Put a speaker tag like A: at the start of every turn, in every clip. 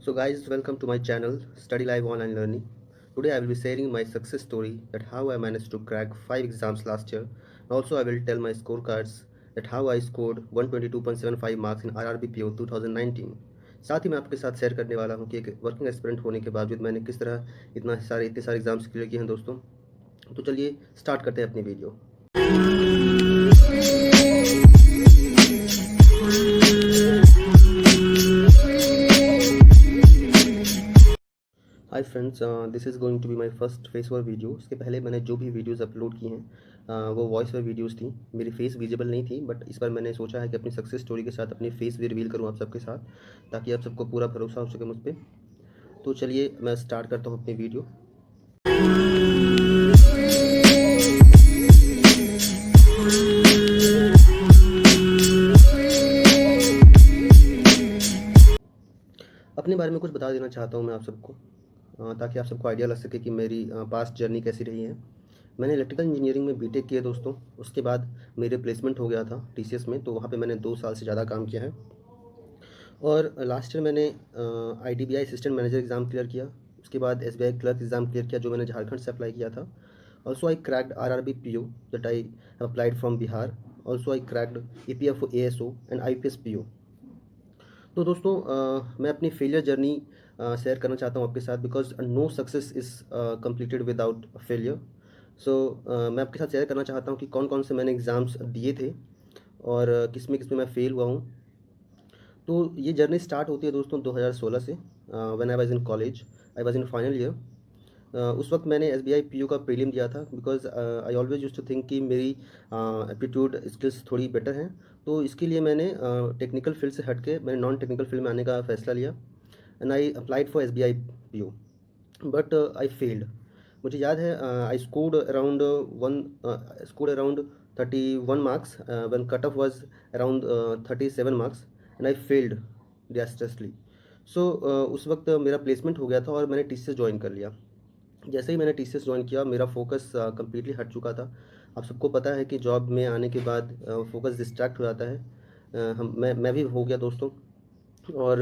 A: So guys, welcome to my channel Study Live Online Learning. Today I will be sharing my success story that how I managed to crack 5 exams last year. Also I will tell my scorecards that how I scored 122.75 marks in RRB PO 2019. साथ ही मैं आपके साथ share करने वाला हूँ कि एक working एक्सपीरियंट होने के बावजूद मैंने किस तरह इतने सारे एग्जाम्स क्लियर किए हैं दोस्तों। तो चलिए स्टार्ट करते हैं अपनी video. Hi friends, this is going to be my first voice over video. इसके पहले मैंने जो भी वीडियोस अपलोड की हैं वो वॉइस ओवर वीडियोस थी। मेरी फेस विजिबल नहीं थी, बट इस बार मैंने सोचा है कि अपनी सक्सेस स्टोरी के साथ अपनी फेस भी रिवील करूं आप सबके साथ, ताकि आप सबको पूरा भरोसा हो सके मुझ पर। तो चलिए मैं स्टार्ट करता हूं अपनी वीडियो। अपने बारे में कुछ बता देना चाहता हूँ मैं आप सबको, ताकि आप सबको आइडिया लग सके कि मेरी पास्ट जर्नी कैसी रही है। मैंने इलेक्ट्रिकल इंजीनियरिंग में बीटेक किया दोस्तों। उसके बाद मेरे प्लेसमेंट हो गया था टीसीएस में, तो वहाँ पे मैंने 2 साल से ज़्यादा काम किया है। और लास्ट ईयर मैंने IDBI assistant manager exam clear किया। उसके बाद एसबीआई क्लर्क एग्ज़ाम क्लियर किया, जो मैंने झारखंड से अप्लाई किया था। Also I cracked RRB PO that I applied from Bihar. Also I cracked EPFO ASO and IPS PO. तो दोस्तों मैं अपनी फेलियर जर्नी शेयर करना चाहता हूँ आपके साथ, because no success is completed without failure. So मैं आपके साथ शेयर करना चाहता हूँ कि कौन कौन से मैंने एग्ज़ाम्स दिए थे और किस में मैं फ़ेल हुआ हूँ। तो ये जर्नी स्टार्ट होती है दोस्तों 2016 से, when I was in college. I was in final year. उस वक्त मैंने एसबीआई पीओ का प्रीलिम दिया था, because I always used to think कि मेरी एप्टीट्यूड स्किल्स थोड़ी बेटर हैं। तो इसके लिए मैंने टेक्निकल फील्ड से हट के मैंने नॉन टेक्निकल फील्ड में आने का फैसला लिया, and I applied for SBI PO, but I failed. मुझे याद है I scored around 31 marks one cut off was around 37 marks, and I failed disastrously. So उस वक्त मेरा प्लेसमेंट हो गया था और मैंने टीसीएस ज्वाइन कर लिया। जैसे ही मैंने टीसीएस ज्वाइन किया, मेरा फोकस कम्प्लीटली हट चुका था। आप सबको पता है कि जॉब में आने के बाद फोकस डिस्ट्रैक्ट हो जाता है। मैं भी हो गया दोस्तों। और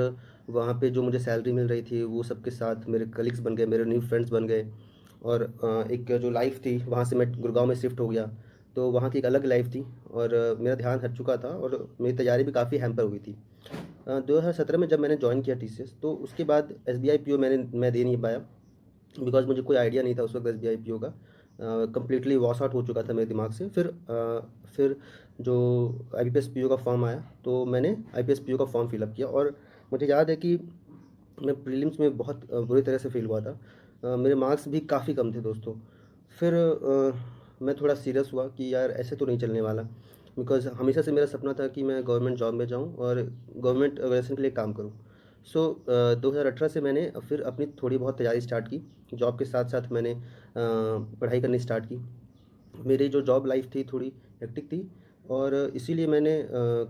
A: वहाँ पे जो मुझे सैलरी मिल रही थी वो सबके साथ मेरे कलीग्स बन गए, मेरे न्यू फ्रेंड्स बन गए। और एक जो लाइफ थी, वहाँ से मैं गुड़गांव में शिफ्ट हो गया, तो वहाँ की एक अलग लाइफ थी और मेरा ध्यान हट चुका था और मेरी तैयारी भी काफ़ी हैम्पर हुई थी। 2017 में जब मैंने ज्वाइन किया टीसीएस, तो उसके बाद एसबीआई पीओ मैं दे नहीं पाया, बिकॉज मुझे कोई आइडिया नहीं था उस वक्त एसबीआई पीओ का। कम्प्लीटली वॉश आउट हो चुका था मेरे दिमाग से। फिर जो आईपीएस पीओ का फॉर्म आया, तो मैंने आईपीएस पीओ का फॉर्म फिलअप किया। और मुझे याद है कि मैं प्रीलिम्स में बहुत बुरी तरह से फेल हुआ था। मेरे मार्क्स भी काफ़ी कम थे दोस्तों। फिर मैं थोड़ा सीरियस हुआ कि यार ऐसे तो नहीं चलने वाला, बिकॉज हमेशा से मेरा सपना था कि मैं गवर्नमेंट जॉब में जाऊं और गवर्नमेंट ऑर्गेनाइजेशन के लिए काम करूं। सो 2018 से मैंने फिर अपनी थोड़ी बहुत तैयारी स्टार्ट की। जॉब के साथ साथ मैंने पढ़ाई करनी स्टार्ट की। मेरी जो जॉब लाइफ थी थोड़ी हेक्टिक थी, और इसीलिए मैंने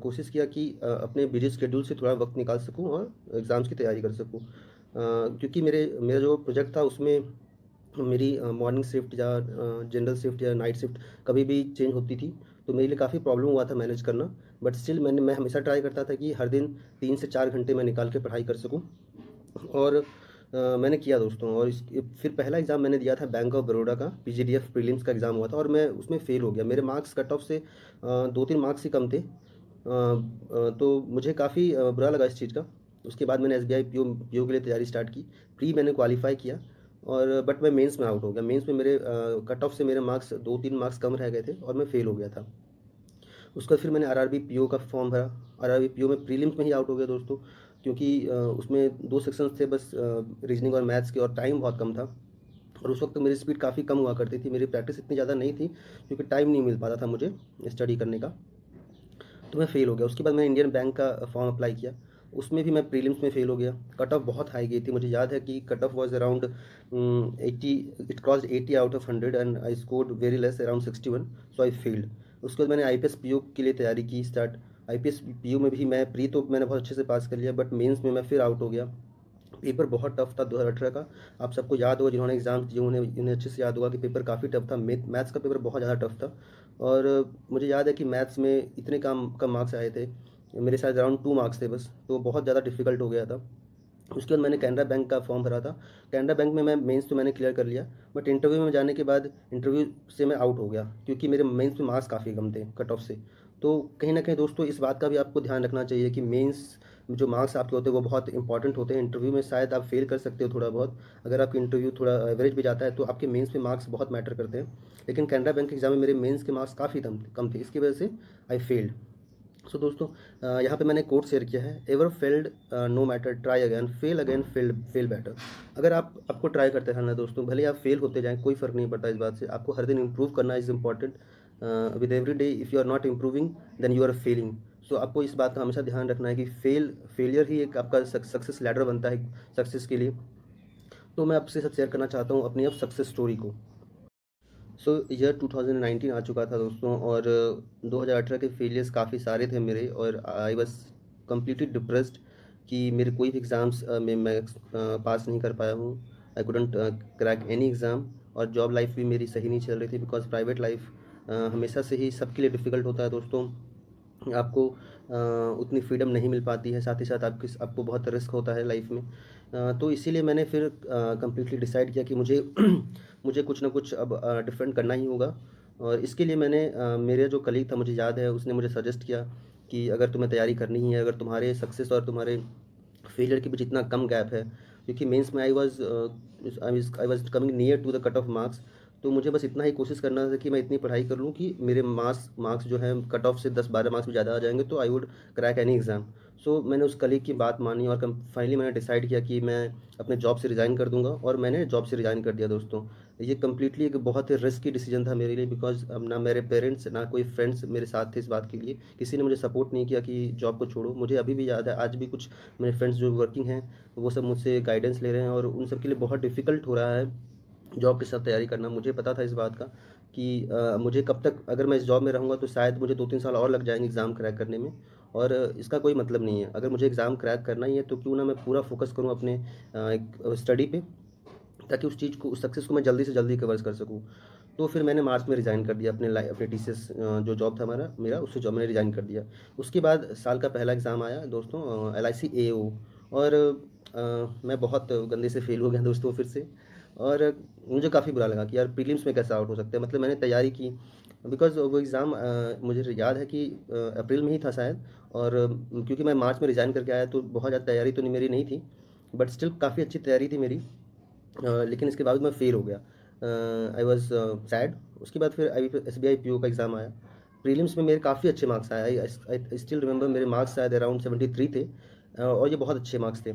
A: कोशिश किया कि अपने बिजी शेड्यूल से थोड़ा वक्त निकाल सकूं और एग्ज़ाम्स की तैयारी कर सकूं। क्योंकि मेरा जो प्रोजेक्ट था उसमें मेरी मॉर्निंग शिफ्ट या जनरल शिफ्ट या नाइट शिफ्ट कभी भी चेंज होती थी, तो मेरे लिए काफ़ी प्रॉब्लम हुआ था मैनेज करना। बट स्टिल मैं हमेशा ट्राई करता था कि हर दिन 3 से 4 घंटे मैं निकाल के पढ़ाई कर सकूं। और मैंने किया दोस्तों। और फिर पहला एग्ज़ाम मैंने दिया था बैंक ऑफ बड़ौदा का, पीजीडीएफ प्रीलिम्स का एग्ज़ाम हुआ था और मैं उसमें फ़ेल हो गया। मेरे मार्क्स कट ऑफ से 2-3 मार्क्स ही कम थे। तो मुझे काफ़ी बुरा लगा इस चीज़ का। उसके बाद मैंने एसबीआई पीओ के लिए तैयारी स्टार्ट की। प्री मैंने क्वालिफाई किया, और बट मैं मेंस में आउट हो गया। मेंस में मेरे कट ऑफ से मेरे मार्क्स 2-3 मार्क्स कम रह गए थे और मैं फ़ेल हो गया था। उसके बाद फिर मैंने आरआरबी पीओ का फॉर्म भरा। आरआरबी पीओ में प्रीलिम्स में ही आउट हो गया दोस्तों, क्योंकि उसमें 2 सेक्शंस थे बस, रीजनिंग और मैथ्स के, और टाइम बहुत कम था। और उस वक्त मेरी स्पीड काफ़ी कम हुआ करती थी, मेरी प्रैक्टिस इतनी ज़्यादा नहीं थी, क्योंकि टाइम नहीं मिल पाता था मुझे स्टडी करने का। तो मैं फ़ेल हो गया। उसके बाद मैंने इंडियन बैंक का फॉर्म अप्लाई किया। उसमें भी मैं प्रीलिम्स में फ़ेल हो गया। कट ऑफ बहुत हाई गई थी। मुझे याद है कि cut off was around 80, it crossed 80 out of 100 and I scored very less around 61, so I failed. उसके बाद मैंने आईपीएस पीओ के लिए तैयारी की स्टार्ट। आईपीएस पीओ में भी मैं प्री तो मैंने बहुत अच्छे से पास कर लिया, बट मेंस में मैं फिर आउट हो गया। पेपर बहुत टफ था 2018 का। आप सबको याद होगा, जिन्होंने एग्ज़ाम दिए उन्हें अच्छे से याद होगा कि पेपर काफ़ी टफ था। मैथ्स का पेपर बहुत ज़्यादा टफ था। और मुझे याद है कि मैथ्स में इतने कम कम मार्क्स आए थे, मेरे शायद अराउंड 2 मार्क्स थे बस, तो बहुत ज़्यादा डिफ़िकल्ट हो गया था। उसके बाद मैंने कैनरा बैंक का फॉर्म भरा था। कैनरा बैंक में मैं मेंस तो मैंने क्लियर कर लिया, बट इंटरव्यू में जाने के बाद इंटरव्यू से मैं आउट हो गया, क्योंकि मेरे मेंस में मार्क्स काफ़ी कम थे कट ऑफ से। तो कहीं ना कहीं दोस्तों इस बात का भी आपको ध्यान रखना चाहिए कि मेंस में जो मार्क्स आपके होते हैं वो बहुत इंपॉर्टेंट होते हैं। इंटरव्यू में शायद आप फेल कर सकते हो थोड़ा बहुत, अगर आपका इंटरव्यू थोड़ा एवरेज भी जाता है तो आपके मेंस में मार्क्स बहुत मैटर करते हैं। लेकिन कैनरा बैंक के एग्जाम में मेरे मेंस के मार्क्स काफ़ी कम थे, इसकी वजह से आई फेल्ड। सो दोस्तों यहाँ पे मैंने कोट शेयर किया है, ever failed no matter, try again, fail again, fail better. अगर आपको ट्राई करते रहना दोस्तों, भले आप फेल होते जाएं, कोई फ़र्क नहीं पड़ता इस बात से। आपको हर दिन इंप्रूव करना is important. With every day if you are not improving then you are failing. So आपको इस बात का हमेशा ध्यान रखना है कि फेलियर ही एक आपका सक्सेस लैडर बनता है सक्सेस के लिए। तो मैं आपसे सब शेयर करना चाहता हूँ अपनी अब सक्सेस स्टोरी को। सो ईयर 2019 आ चुका था दोस्तों, और 2018 के फेलियर्स काफ़ी सारे थे मेरे, और आई वॉज कम्प्लीटली डिप्रेस्ड कि मेरे कोई भी एग्ज़ाम्स में मैं पास नहीं कर पाया हूँ। I couldn't crack any exam. और जॉब लाइफ भी मेरी सही नहीं चल रही थी, बिकॉज प्राइवेट लाइफ हमेशा से ही सबके लिए डिफ़िकल्ट होता है दोस्तों। आपको उतनी फ्रीडम नहीं मिल पाती है, साथ ही साथ आपको बहुत रिस्क होता है लाइफ में। तो इसीलिए मैंने फिर कम्प्लीटली डिसाइड किया कि मुझे मुझे कुछ ना कुछ अब डिफरेंट करना ही होगा। और इसके लिए मैंने मेरे जो कलीग था, मुझे याद है, उसने मुझे सजेस्ट किया कि अगर तुम्हें तैयारी करनी ही है, अगर तुम्हारे सक्सेस और तुम्हारे फेलियर के बीच इतना कम गैप है, क्योंकि मेंस में I was coming near to the cut off marks. तो मुझे बस इतना ही कोशिश करना था कि मैं इतनी पढ़ाई कर लूँ कि मेरे मार्क्स जो हैं कट ऑफ से 10-12 मार्क्स भी ज़्यादा आ जाएंगे, तो I would crack any exam. So मैंने उस कलीग की बात मानी, और फाइनली मैंने डिसाइड किया कि मैं अपने जॉब से रिज़ाइन कर दूंगा, और मैंने जॉब से रिज़ाइन कर दिया दोस्तों। ये कम्प्लीटली एक बहुत ही रिस्की डिसीजन था मेरे लिए, बिकॉज अब ना मेरे पेरेंट्स ना कोई फ्रेंड्स मेरे साथ थे इस बात के लिए, किसी ने मुझे सपोर्ट नहीं किया कि जॉब को छोड़ो। मुझे अभी भी याद है, आज भी कुछ मेरे फ्रेंड्स जो वर्किंग हैं वो सब मुझसे गाइडेंस ले रहे हैं, और उन सब के लिए बहुत डिफ़िकल्ट हो रहा है जॉब के साथ तैयारी करना। मुझे पता था इस बात का कि मुझे कब तक, अगर मैं इस जॉब में रहूँगा तो शायद मुझे 2-3 साल और लग जाएंगे एग्ज़ाम क्रैक करने में, और इसका कोई मतलब नहीं है। अगर मुझे एग्ज़ाम क्रैक करना ही है तो क्यों ना मैं पूरा फोकस करूँ अपने स्टडी पे, ताकि उस चीज़ को, उस सक्सेस को मैं जल्दी से जल्दी कवर कर सकूँ। तो फिर मैंने मार्च में रिज़ाइन कर दिया अपने टीसीएस जो जॉब था मेरा उससे जॉब मैंने रिज़ाइन कर दिया। उसके बाद साल का पहला एग्ज़ाम आया दोस्तों, एलआईसी एओ, और मैं बहुत गंदे से फेल हो गया दोस्तों फिर से। और मुझे काफ़ी बुरा लगा कि यार प्रीलिम्स में कैसे आउट हो सकते हैं, मतलब मैंने तैयारी की, बिकॉज वो एग्ज़ाम मुझे याद है कि अप्रैल में ही था शायद। और क्योंकि मैं मार्च में रिज़ाइन करके आया तो बहुत ज़्यादा तैयारी तो मेरी नहीं थी, बट स्टिल काफ़ी अच्छी तैयारी थी मेरी। लेकिन इसके बावजूद मैं फेल हो गया। I was sad. उसके बाद फिर आई एसबीआई पीओ का एग्ज़ाम आया। प्रीलिम्स में मेरे काफ़ी अच्छे मार्क्स आए, आई स्टिल रिमेंबर मेरे मार्क्स शायद अराउंड 73 थे, और ये बहुत अच्छे मार्क्स थे।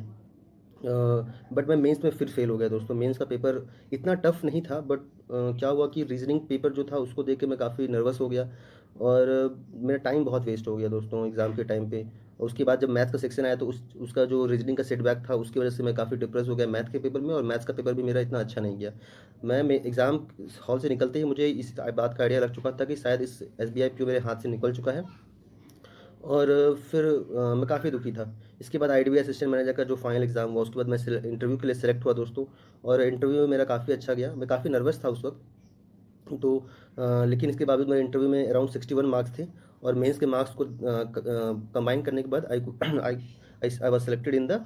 A: बट मैं मेंस में फिर फेल हो गया दोस्तों। मेंस का पेपर इतना टफ नहीं था, बट क्या हुआ कि रीजनिंग पेपर जो था उसको देख के मैं काफ़ी नर्वस हो गया, और मेरा टाइम बहुत वेस्ट हो गया दोस्तों एग्ज़ाम के टाइम पे। उसके बाद जब मैथ का सेक्शन आया तो उसका जो रीजनिंग का सेटबैक था उसकी वजह से मैं काफ़ी डिप्रेस हो गया मैथ के पेपर में, और मैथ्स का पेपर भी मेरा इतना अच्छा नहीं गया। मैं एग्ज़ाम हॉल से निकलते ही मुझे इस बात का आइडिया लग चुका था कि शायद इस एसबीआई पीओ मेरे हाथ से निकल चुका है, और फिर मैं काफ़ी दुखी था। इसके बाद आईडीबी असिस्टेंट मैनेजर का जो फाइनल एग्ज़ाम हुआ, उसके बाद मैं इंटरव्यू के लिए सेलेक्ट हुआ दोस्तों, और इंटरव्यू में मेरा काफ़ी अच्छा गया। मैं काफ़ी नर्वस था उस वक्त। तो लेकिन इसके बावजूद मेरे इंटरव्यू में अराउंड 61 मार्क्स थे, और मेंस के मार्क्स को कंबाइन करने के बाद I I I was selected in the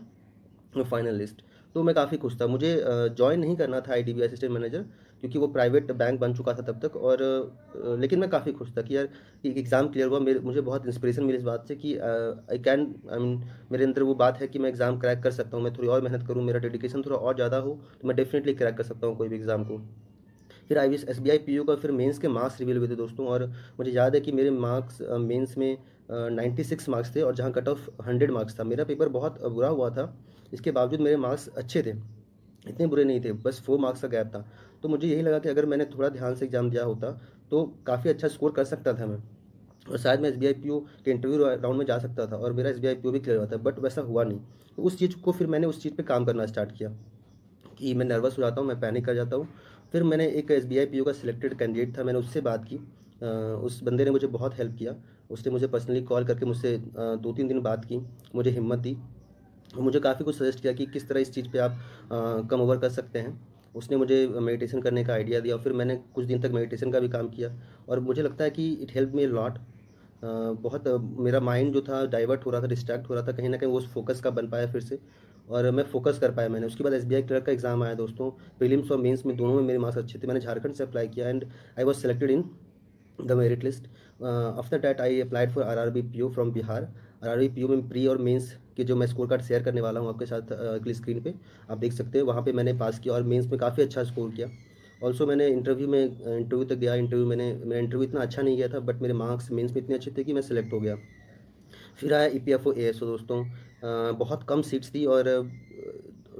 A: final list. तो मैं काफ़ी खुश था। मुझे जॉइन नहीं करना था आईडीबी असिस्टेंट मैनेजर, क्योंकि वो प्राइवेट बैंक बन चुका था तब तक, और लेकिन मैं काफ़ी खुश था कि यार एक एग्ज़ाम क्लियर हुआ। मुझे बहुत इंस्पिरेशन मिली इस बात से कि आई मीन मेरे अंदर वो बात है कि मैं एग्ज़ाम क्रैक कर सकता हूँ। मैं थोड़ी और मेहनत करूँ, मेरा डेडिकेशन थोड़ा और ज़्यादा हो, तो मैं डेफिनेटली क्रैक कर सकता हूँ कोई भी एग्ज़ाम को। फिर I S B I P U का फिर मेंस के मार्क्स रिवील हुए थे दोस्तों, और मुझे याद है कि मेरे मार्क्स मेंस में 96 मार्क्स थे, और जहाँ कट ऑफ 100 मार्क्स था। मेरा पेपर बहुत बुरा हुआ था, इसके बावजूद मेरे मार्क्स अच्छे थे, इतने बुरे नहीं थे, बस 4 मार्क्स का गैप था। तो मुझे यही लगा कि अगर मैंने थोड़ा ध्यान से एग्ज़ाम दिया होता तो काफ़ी अच्छा स्कोर कर सकता था मैं, और शायद मैं S B I P O के इंटरव्यू राउंड में जा सकता था, और मेरा S B I P O भी क्लियर हुआ था, बट वैसा हुआ नहीं। तो उस चीज़ को फिर मैंने उस चीज़ पर काम करना स्टार्ट किया कि मैं नर्वस हो जाता हूँ, मैं पैनिक कर जाता हूँ। फिर मैंने एक एसबीआई पीओ का सिलेक्टेड कैंडिडेट था, मैंने उससे बात की। उस बंदे ने मुझे बहुत हेल्प किया। उसने मुझे पर्सनली कॉल करके मुझसे 2-3 दिन बात की, मुझे हिम्मत दी, और मुझे काफ़ी कुछ सजेस्ट किया कि किस तरह इस चीज़ पे आप कम ओवर कर सकते हैं। उसने मुझे मेडिटेशन करने का आइडिया दिया, और फिर मैंने कुछ दिन तक मेडिटेशन का भी काम किया, और मुझे लगता है कि इट हेल्प मी लॉट। बहुत मेरा माइंड जो था डाइवर्ट हो रहा था, डिस्ट्रैक्ट हो रहा था, कहीं ना कहीं वो उस फोकस का बन पाया फिर से। और मैं फ़ोकस कर पाया मैंने। उसके बाद एसबीआई क्लर्क का एग्ज़ाम आया दोस्तों, प्रीलिम्स और मेंस में दोनों में मेरे मार्क्स अच्छे थे। मैंने झारखंड से अप्लाई किया and I was selected in the merit list. After that I applied for RRB PO from Bihar. RRB PO में प्री और मेंस के जो मैं स्कोर कार्ड शेयर करने वाला हूँ आपके साथ अगली स्क्रीन पे आप देख सकते हैं, वहाँ पे मैंने पास किया और मेंस में काफ़ी अच्छा स्कोर किया। ऑल्सो मैंने इंटरव्यू तक गया। मेरा इंटरव्यू इतना अच्छा नहीं गया था, बट मेरे मार्क्स मेंस में इतने अच्छे थे कि मैं सिलेक्ट हो गया। फिर आया ईपीएफओ एएसओ दोस्तों। बहुत कम सीट्स थी और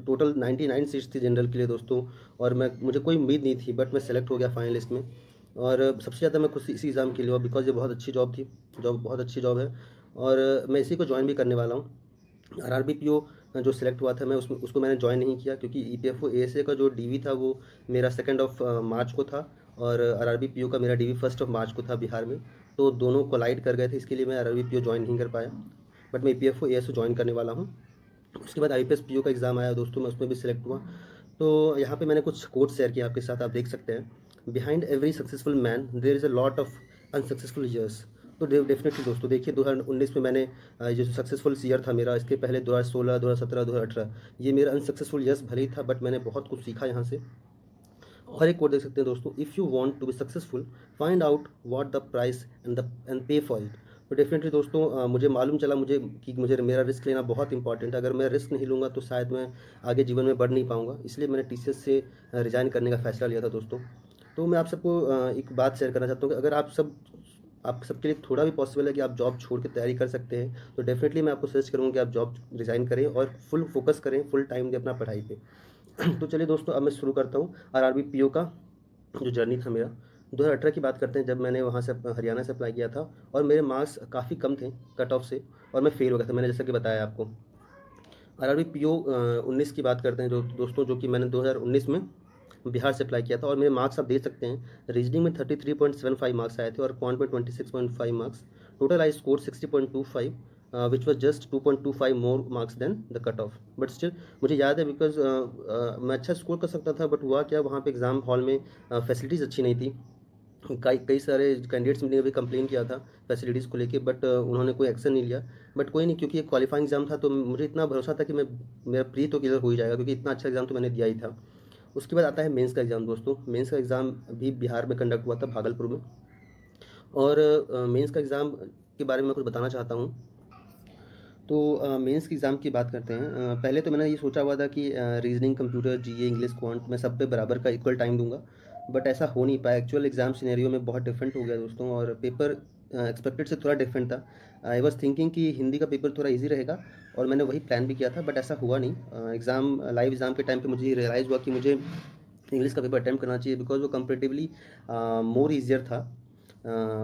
A: टोटल 99 सीट्स थी जनरल के लिए दोस्तों। और मुझे कोई उम्मीद नहीं थी, बट मैं सेलेक्ट हो गया फाइनल लिस्ट में। और सबसे ज़्यादा मैं खुश इसी एग्ज़ाम के लिए हुआ, बिकॉज ये बहुत अच्छी जॉब थी। जॉब बहुत अच्छी जॉब है और मैं इसी को ज्वाइन भी करने वाला हूँ। आरआरबी पीओ जो सिलेक्ट हुआ था, मैं उसमें उसको मैंने ज्वाइन नहीं किया, क्योंकि ईपीएफओ एएसए का जो डीवी था वो मेरा 2 ऑफ मार्च को था और आरआरबी पीओ का मेरा डीवी 1 ऑफ मार्च को था बिहार में। तो दोनों कोलाइड कर गए थे, इसके लिए मैं आरआरबी पीओ ज्वाइन नहीं कर पाया। बट मैं ईपीएफओ एएसए ज्वाइन करने वाला हूँ। उसके बाद आईपीएस पीओ का एग्ज़ाम आया दोस्तों, मैं उसमें भी सिलेक्ट हुआ। तो यहाँ पे मैंने कुछ कोट्स शेयर किया आपके साथ, आप देख सकते हैं। Behind every successful man there is a lot of unsuccessful years. तो डेफिनेटली दोस्तों देखिए, 2019 में मैंने जो सक्सेसफुल ईयर था मेरा, इसके पहले 2016, 2017, 2018 ये मेरा अनसक्सेसफुल ईयर्स भले ही था, बट मैंने बहुत कुछ सीखा यहाँ से। और एक कोट देख सकते हैं दोस्तों, if you want to be successful find out what the price and pay for it. तो डेफिनेटली दोस्तों मुझे मालूम चला मुझे मेरा रिस्क लेना बहुत इंपॉर्टेंट है। अगर मैं रिस्क नहीं लूँगा तो शायद मैं आगे जीवन में बढ़ नहीं पाऊँगा, इसलिए मैंने टीसीएस से रिज़ाइन करने का फैसला लिया था दोस्तों। तो मैं आप सबको एक बात शेयर करना चाहता हूँ कि अगर आप सबके लिए थोड़ा भी पॉसिबल है कि आप जॉब छोड़ के तैयारी कर सकते हैं, तो डेफिनेटली मैं आपको सजेस्ट करूँगा कि आप जॉब रिज़ाइन करें और फुल फोकस करें, फुल टाइम दें अपना पढ़ाई पे। तो चलिए दोस्तों, अब मैं शुरू करता हूँ आरआरबी पीओ का जो जर्नी था मेरा। 2018 की बात करते हैं, जब मैंने वहाँ से हरियाणा से अप्लाई किया था और मेरे मार्क्स काफ़ी कम थे कट ऑफ से, और मैं फेल हो गया था, मैंने जैसा कि बताया आपको। आरआरबी पीओ 19 की बात करते हैं जो दोस्तों, जो कि मैंने 2019 में बिहार से अप्लाई किया था। और मेरे मार्क्स आप देख सकते हैं, रीजनिंग में 33.75 मार्क्स आए थे और क्वांट में 26.5 marks. Total I score 60.25, which was just 2.25 more marks than the cut off. But still मुझे याद है, बिकॉज मैं अच्छा स्कोर कर सकता था, बट हुआ क्या, वहाँ पे एग्ज़ाम हॉल में फैसिलिटीज़ अच्छी नहीं थी। कई कई सारे कैंडिडेट्स ने भी कंप्लेन किया था फैसिलिटीज़ को लेके, बट उन्होंने कोई एक्शन नहीं लिया। बट कोई नहीं, क्योंकि ये क्वालिफाइंग एग्जाम था, तो मुझे इतना भरोसा था कि मेरा प्री तो क्लियर हो ही जाएगा, क्योंकि इतना अच्छा एग्जाम तो मैंने दिया ही था। उसके बाद आता है मेंस का एग्ज़ाम दोस्तों। मेंस का एग्ज़ाम भी बिहार में कंडक्ट हुआ था, भागलपुर में। और मेंस का एग्ज़ाम के बारे में मैं कुछ बताना चाहता हूँ। तो मेंस की एग्ज़ाम की बात करते हैं। पहले तो मैंने ये सोचा हुआ था कि रीजनिंग, कंप्यूटर, जीए, इंग्लिश, क्वांट मैं सब पे बराबर का इक्वल टाइम दूंगा, बट ऐसा हो नहीं पाया। एक्चुअल एग्ज़ाम सिनेरियो में बहुत डिफरेंट हो गया दोस्तों, और पेपर एक्सपेक्टेड से थोड़ा डिफरेंट था। आई वॉज थिंकिंग कि हिंदी का पेपर थोड़ा ईजी रहेगा, और मैंने वही प्लान भी किया था, बट ऐसा हुआ नहीं। लाइव एग्ज़ाम के टाइम पे मुझे रियलाइज़ हुआ कि मुझे इंग्लिश का पेपर अटैम्प्ट करना चाहिए, बिकॉज वो कंपेरेटिवली मोर ईजियर था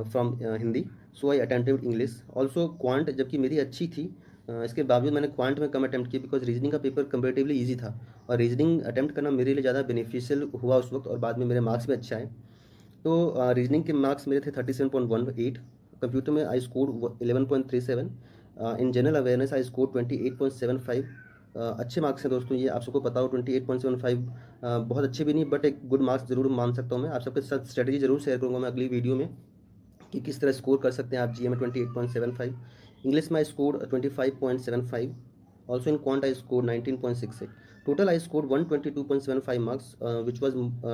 A: from Hindi. So I attempted English also. Quant जबकि मेरी अच्छी थी, इसके बावजूद मैंने क्वांट में कम अटैम्प्ट किया, बिकॉज रीजनिंग का पेपर कंपेरेटिवली ईजी था, और रीजनिंग अटैम्प्ट करना मेरे लिए ज़्यादा बेनिफिशियल हुआ उस वक्त, और बाद में मेरे मार्क्स भी अच्छे आए। तो रीजनिंग के मार्क्स मेरे थे 37.18। कंप्यूटर में I score 11.37। In general awareness I score 28.75। अच्छे मार्क्स हैं दोस्तों, ये आप सबको पता हो। 28.75 बहुत अच्छे भी नहीं, बट एक गुड मार्क्स जरूर मान सकता हूँ मैं। आप सबके साथ स्ट्रेटजी जरूर शेयर करूँगा मैं अगली वीडियो में, कि किस तरह स्कोर कर सकते हैं आप जीए में 28.75। इंग्लिश में I score 25.75। Also in quant I score 19.68। Total I score 122.75 marks, which was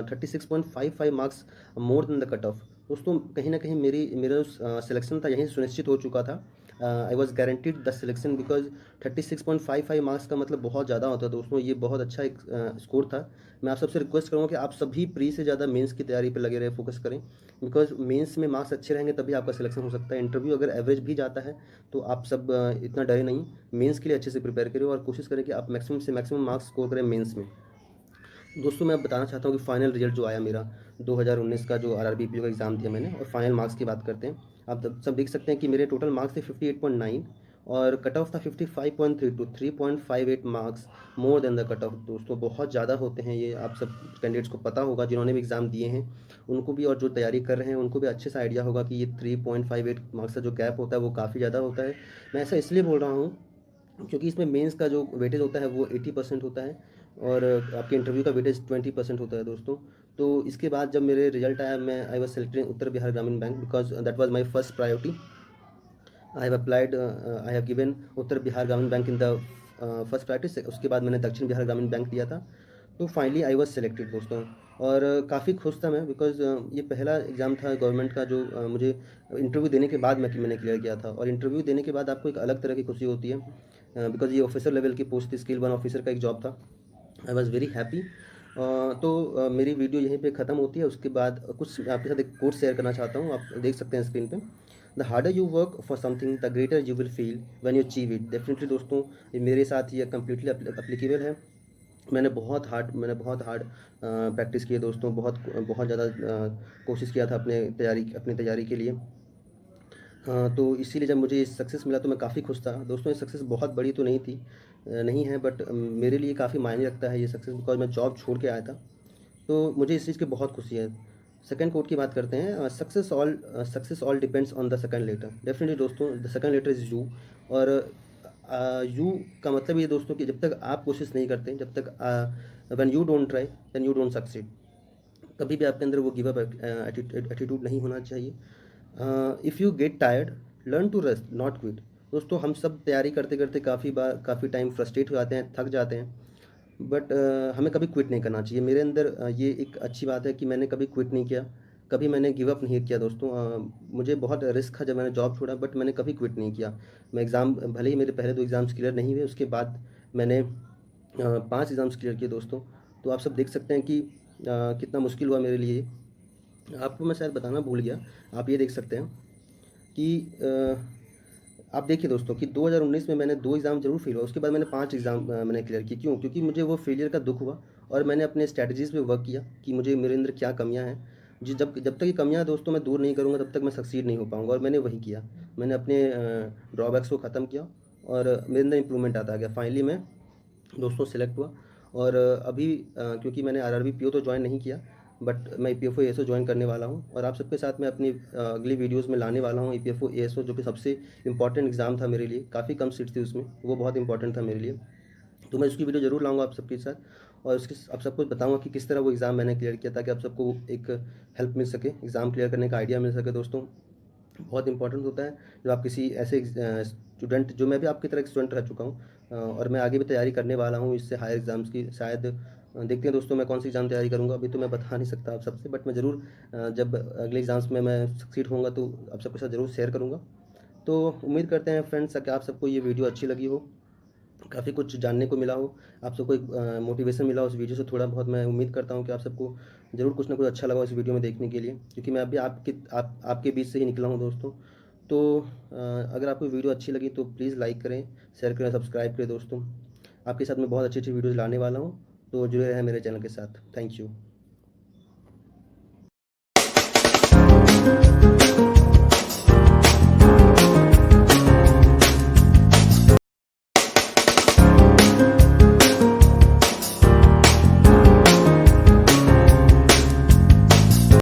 A: 36.55 marks more than the cut of. दोस्तों कहीं ना कहीं मेरा सिलेक्शन था यहीं सुनिश्चित हो चुका था। I was guaranteed the selection, because 36.55 marks का मतलब बहुत ज़्यादा होता है दोस्तों। ये बहुत अच्छा एक स्कोर था। मैं आप सबसे रिक्वेस्ट करूँगा कि आप सभी प्री से ज़्यादा मेंस की तैयारी पर लगे रहे, फोकस करें, बिकॉज मेंस में मार्क्स अच्छे रहेंगे तभी आपका सिलेक्शन हो सकता है। इंटरव्यू अगर एवरेज भी जाता है तो आप सब इतना डरे नहीं, मेंस के लिए अच्छे से प्रिपेयर करें, और कोशिश करें कि आप मैक्सिमम से मैक्सिमम मार्क्स स्कोर करें मेंस में। दोस्तों मैं अब बताना चाहता हूँ कि फाइनल रिजल्ट जो आया मेरा 2019 का, जो आरआरबी पीओ का एग्ज़ाम दिया मैंने, और फाइनल मार्क्स की बात करते हैं। आप सब देख सकते हैं कि मेरे टोटल मार्क्स थे 58.9, और कट ऑफ था 55.32, 3.58 marks more than the cut of. दोस्तों बहुत ज़्यादा होते हैं ये, आप सब कैंडिडेट्स को पता होगा, जिन्होंने भी एग्ज़ाम दिए हैं उनको भी, और जो तैयारी कर रहे हैं उनको भी अच्छे से आइडिया होगा कि ये 3.58 मार्क्स का जो गैप होता है वो काफ़ी ज़्यादा होता है। मैं ऐसा इसलिए बोल रहा हूँ क्योंकि इसमें मेंस का जो वेटेज होता है वो 80% होता है, और आपके इंटरव्यू का वेटेज 20% होता है दोस्तों। तो इसके बाद जब मेरे रिजल्ट आया, मैं आई वॉज सेलेक्टेड उत्तर बिहार ग्रामीण bank, because that was my first priority. I have applied, I have given Uttar Bihar Government Bank in the first practice, उसके बाद मैंने दक्षिण बिहार ग्रामीण बैंक दिया था। तो फाइनली आई वाज सिलेक्टेड दोस्तों, और काफ़ी खुश था मैं, बिकॉज़ ये पहला एग्ज़ाम था गवर्नमेंट का जो मुझे इंटरव्यू देने के बाद मैंने क्लियर किया था। और इंटरव्यू देने के बाद आपको एक अलग तरह की खुशी होती है, बिकॉज़ ये ऑफिसर लेवल की पोस्ट थी, स्केल 1 ऑफिसर का एक जॉब था। I was very happy. तो मेरी वीडियो यहीं पे ख़त्म होती है। उसके बाद कुछ आपके साथ एक कोट शेयर करना चाहता हूँ, आप देख सकते हैं स्क्रीन पे। The harder you work for something the greater you will feel when you achieve it. Definitely दोस्तों, ये मेरे साथ ये कम्प्लीटली अप्लीकेबल है। मैंने बहुत हार्ड प्रैक्टिस की है दोस्तों, बहुत बहुत ज़्यादा कोशिश किया था अपनी तैयारी के लिए। तो इसीलिए जब मुझे सक्सेस मिला तो मैं काफ़ी खुश था दोस्तों। ये सक्सेस बहुत बड़ी तो नहीं थी, नहीं है, बट मेरे लिए काफ़ी मायने रखता है ये सक्सेस, बिकॉज मैं जॉब छोड़ के आया था। तो मुझे इस चीज़ की बहुत खुशी है। सेकंड कोट की बात करते हैं, success all depends on the second letter. Definitely दोस्तों, the second letter is you. और यू का मतलब ये दोस्तों कि जब तक आप कोशिश नहीं करते, जब तक when you don't try then you don't succeed. कभी भी आपके अंदर वो गिव अप एटीट्यूड नहीं होना चाहिए। If you get tired learn to rest not quit. दोस्तों, हम सब तैयारी करते करते काफ़ी टाइम फ्रस्ट्रेट हो जाते हैं, थक जाते हैं, बट हमें कभी क्विट नहीं करना चाहिए। मेरे अंदर ये एक अच्छी बात है कि मैंने कभी क्विट नहीं किया, कभी मैंने गिव अप नहीं किया दोस्तों। मुझे बहुत रिस्क था जब मैंने जॉब छोड़ा, बट मैंने कभी क्विट नहीं किया। मैं एग्ज़ाम, भले ही मेरे पहले 2 एग्ज़ाम्स क्लियर नहीं हुए, उसके बाद मैंने 5 एग्ज़ाम्स क्लियर किए दोस्तों। तो आप सब देख सकते हैं कि कितना मुश्किल हुआ मेरे लिए। आपको मैं शायद बताना भूल गया, आप ये देख सकते हैं कि आप देखिए दोस्तों कि 2019 में मैंने 2 एग्ज़ाम ज़रूर फेल हुआ, उसके बाद मैंने 5 एग्ज़ाम मैंने क्लियर किए। क्यों? क्योंकि मुझे वो फेलियर का दुःख हुआ और मैंने अपने स्ट्रैटेजीज़ पे वर्क किया कि मुझे मेरे अंदर क्या कमियाँ हैं। जी, जब तक ये कमियाँ दोस्तों मैं दूर नहीं करूँगा, तब तक मैं सक्सीड नहीं हो पाऊँगा, और मैंने वही किया। मैंने अपने ड्रॉबैक्स को ख़त्म किया और मेरे अंदर इम्प्रूवमेंट आता गया। फाइनली मैं दोस्तों सिलेक्ट हुआ। और अभी क्योंकि मैंने आरआरबी पीओ तो ज्वाइन नहीं किया, बट मैं ईपीएफओ एएसओ ज्वाइन करने वाला हूं, और आप सबके साथ मैं अपनी अगली वीडियोस में लाने वाला हूं ईपीएफओ एएसओ, जो कि सबसे इंपॉर्टेंट एग्जाम था मेरे लिए। काफ़ी कम सीट थी उसमें, वो बहुत इंपॉर्टेंट था मेरे लिए। तो मैं उसकी वीडियो जरूर लाऊंगा आप सबके साथ, और उसके आप सबको बताऊंगा कि किस तरह वो एग्ज़ाम मैंने क्लियर किया, ताकि आप सबको एक हेल्प मिल सके, एग्ज़ाम क्लियर करने का आइडिया मिल सके दोस्तों। बहुत इंपॉर्टेंट होता है जब आप किसी ऐसे स्टूडेंट, जो मैं भी आपकी तरह स्टूडेंट रह चुका हूँ, और मैं आगे भी तैयारी करने वाला हूँ इससे हायर एग्ज़ाम्स की। शायद देखते हैं दोस्तों मैं कौन सी एग्ज़ाम तैयारी करूँगा, अभी तो मैं बता नहीं सकता आप सबसे, बट मैं ज़रूर जब अगले एग्ज़ाम्स में मैं सक्सीड होऊंगा तो आप सबके साथ ज़रूर शेयर करूँगा। तो उम्मीद करते हैं फ्रेंड्स कि आप सबको ये वीडियो अच्छी लगी हो, काफ़ी कुछ जानने को मिला हो, आप सबको एक मोटिवेशन मिला हो उस वीडियो से थोड़ा बहुत। मैं उम्मीद करता हूँ कि आप सबको ज़रूर कुछ ना कुछ अच्छा लगा इस वीडियो में देखने के लिए, क्योंकि मैं अभी आपके बीच से ही निकला हूँ दोस्तों। तो अगर आपको वीडियो अच्छी लगी तो प्लीज़ लाइक करें, शेयर करें, सब्सक्राइब करें दोस्तों। आपके साथ मैं बहुत अच्छी अच्छी वीडियोज़ लाने वाला हूँ, तो जुड़े रहें मेरे चैनल के साथ। Thank you.